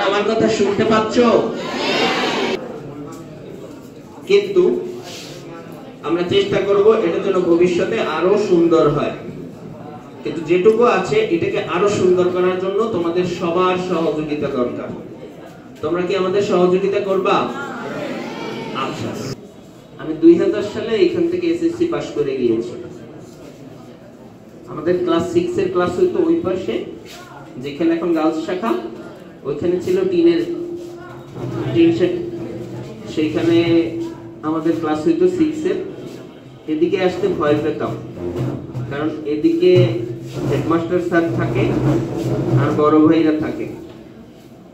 তোমরা আমার কথা শুনতে পাচ্ছ? কিন্তু আমরা চেষ্টা করব এটা যেন ভবিষ্যতে আরো সুন্দর হয়, কিন্তু যেটুকু আছে এটাকে আরো সুন্দর করার জন্য তোমাদের সবার সহযোগিতা দরকার। তোমরা কি আমাদের সহযোগিতা করবা? আচ্ছা, আমি 2000 সালে এখান থেকে এসএসসি পাস করে গিয়েছি। আমাদের ক্লাস 6 এর ক্লাস হইতো ওই পাশে, যেখানে এখন গার্লস শাখা, ওইখানে ছিল টিন সেট, সেইখানে আমাদের ক্লাস হইতো 6 এর। এদিকে আসতে ভয় পেতাম, কারণ এদিকে হেডমাস্টার স্যার থাকে আর বড় ভাইরা থাকে।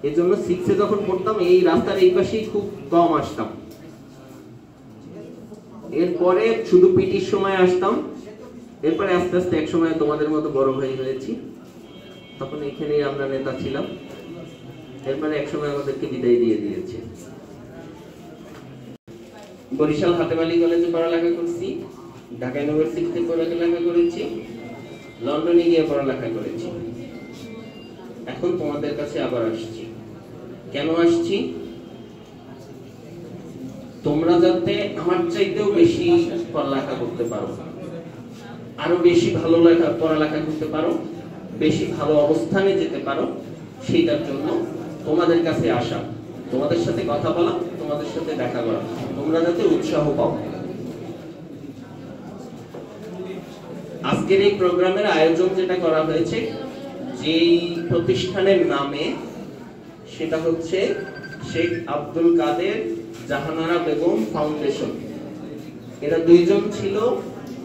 এজন্য 6 এ যখন পড়তাম এই রাস্তার এই পাশেই খুব কম আসতাম। এরপরে শুধু পিটির সময় আসতাম, এরপরে আস্তে আস্তে এক সময় তোমাদের মতো বড় ভাই হয়েছি, তখন এখানেই আমরা নেতা ছিলাম। এরপরে এক সময় আমাদেরকে বিদায় দিয়ে দিয়েছে। বরিশাল হাতেম আলী কলেজে পড়ালেখা করছি, ঢাকা ইউনিভার্সিটিতে পড়ালেখা করেছি, লন্ডনে গিয়ে পড়ালেখা করেছি। এখন তোমাদের কাছে আবার আসছি। কেন আসছি? তোমরা যাতে আমার চাইতেও বেশি পড়ালেখা করতে পারো, আরো বেশি ভালো পড়ালেখা করতে পারো, বেশি ভালো অবস্থানে যেতে পারো, সেটার জন্য তোমাদের কাছে আসা, তোমাদের সাথে কথা বলা, তোমাদের সাথে দেখা করা, তোমরা যাতে উৎসাহ পাও। আজকের এই প্রোগ্রামের আয়োজন যেটা করা হয়েছে, যেই প্রতিষ্ঠানের নামে, সেটা হচ্ছে শেখ আব্দুল কাদের জাহানারা বেগম ফাউন্ডেশন। এরা দুইজন ছিল,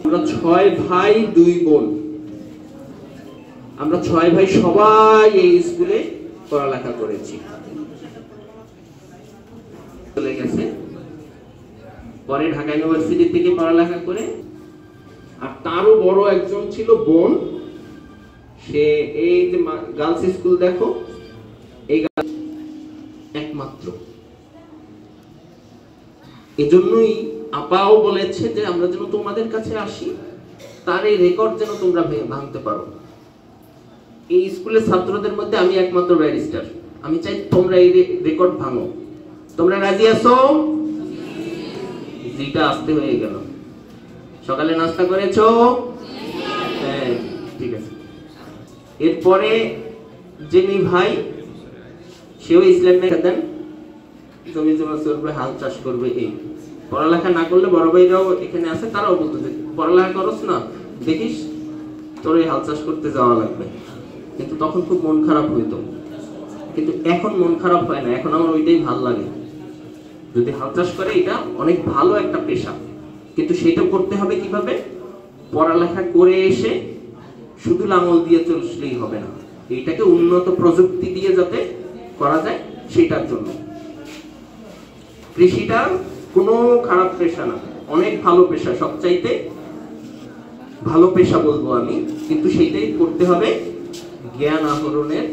আমরা 6 ভাই 2 বোন। আমরা 6 ভাই সবাই এই স্কুলে পড়ালেখা করেছি। চলে গেছে, পরে ঢাকা ইউনিভার্সিটি থেকে পড়ালেখা করে। আর তারও বড় একজন ছিল বোন, সে এই যে গার্লস স্কুল দেখো, এই একমাত্র। এজন্যই আপাও বলেছে যে আমরা যেন তোমাদের কাছে আসি, তার এই রেকর্ড যেন তোমরা ভাঙতে পারো। এই স্কুলের ছাত্রদের মধ্যে আমি একমাত্র ব্যারিস্টার। আমি চাই তোমরা এই রেকর্ড ভাঙো। তোমরা রাজি আছো? যেটা আসতে হয়ে গেল। সকালে নাস্তা করেছো? হ্যাঁ, ঠিক আছে। এরপরে যিনি ভাই, সেও ইসলামে দেন, জমি জমা চলবে, হাল চাষ করবে। এই পড়ালেখা না করলে বড় ভাইরাও এখানে আছে, তারাও বলতেছে পড়ালেখা করস না, দেখিস তোর এই হাল চাষ করতে যাওয়া লাগবে। কিন্তু তখন খুব মন খারাপ হইতো, কিন্তু এখন মন খারাপ হয় না। এখন আমার ওইটাই ভাল লাগে, যদি হাল চাষ করে এটা অনেক ভালো একটা পেশা। কিন্তু সেটা করতে হবে কিভাবে? পড়ালেখা করে এসে শুধু লাঙল দিয়ে চললেই হবে না, এইটাকে উন্নত প্রযুক্তি দিয়ে যাতে করা যায় সেটার জন্য। কৃষিটা কোনো খারাপ পেশা না, অনেক ভালো পেশা, সবচাইতে ভালো পেশা বলবো আমি, কিন্তু সেইটাই করতে হবে জ্ঞান আহরণের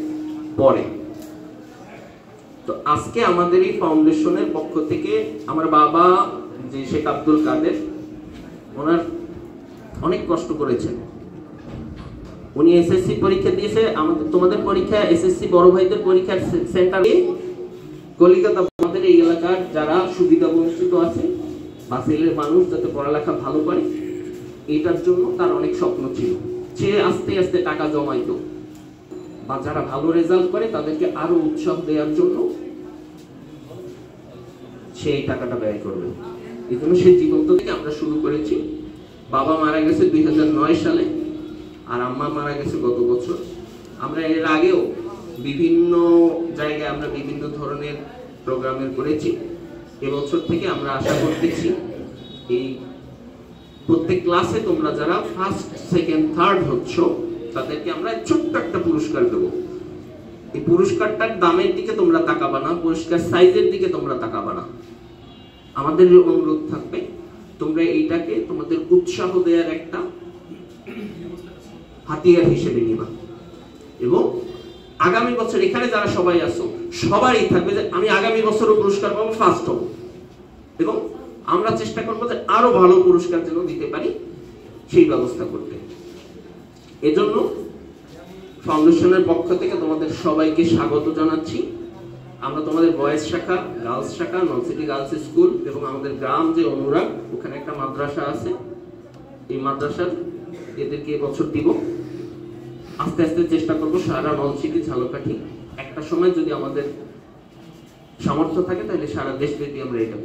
পরে। তো আজকে আমাদের এই ফাউন্ডেশনের পক্ষ থেকে আমার বাবা যে শেখ আব্দুল কাদের, ওনার অনেক কষ্ট করেছেন। উনি এসএসসি পরীক্ষা দিয়েছে, আমাদের তোমাদের পরীক্ষা এসএসসি বড় ভাইদের পরীক্ষার সেন্টারে কলিকাতা। আমাদের এই এলাকার যারা সুবিধা বঞ্চিত আছে বা ছেলের মানুষ যাতে পড়ালেখা ভালো করে, এটার জন্য তার অনেক স্বপ্ন ছিল। সে আস্তে আস্তে টাকা জমাইতো, বা যারা ভালো রেজাল্ট করে তাদেরকে আরো উৎসাহ দেওয়ার জন্য সে এই টাকাটা ব্যয় করবে। এই জন্য সে জীবন্ত থেকে আমরা শুরু করেছি। বাবা মারা গেছে 2009 সালে, আর আম্মা মারা গেছে গত বছর। আমরা এর আগেও বিভিন্ন জায়গায় আমরা বিভিন্ন ধরনের প্রোগ্রামের করেছি। এবছর থেকে আমরা আশা করতেছি এই প্রত্যেক ক্লাসে তোমরা যারা ফার্স্ট, সেকেন্ড, থার্ড হচ্ছ, তাদেরকে আমরা ছোট্ট একটা পুরস্কার দেবো। এই পুরস্কারটার দামের দিকে তোমরা তাকাবা না, পুরস্কার সাইজের দিকে তোমরা তাকাবা না। আমাদের অনুরোধ থাকবে তোমরা এইটাকে তোমাদের উৎসাহ দেওয়ার একটা হাতিয়ার হিসেবে নিবা, এবং আগামী বছর এখানে যারা সবাই আসো সবারই থাকবে যে আমি আগামী বছরও পুরস্কার পাবো, ফার্স্ট হবো, এবং আমরা চেষ্টা করবো যে আরো ভালো পুরস্কার যেন দিতে পারি সেই ব্যবস্থা করতে। এজন্য ফাউন্ডেশনের পক্ষ থেকে তোমাদের সবাইকে স্বাগত জানাচ্ছি। আমরা তোমাদের বয়েজ শাখা, গার্লস শাখা, নলসিটি গার্লস স্কুল এবং আমাদের গ্রাম যে অনুরাগ, ওখানে একটা মাদ্রাসা আছে, এই মাদ্রাসার এদেরকে এবছর দিব। আস্তে আস্তে চেষ্টা করবো সারা নলসিটি, ঝালকাঠি, একটা সময় যদি আমাদের সামর্থ্য থাকে তাহলে সারা দেশব্যাপী আমরা এটা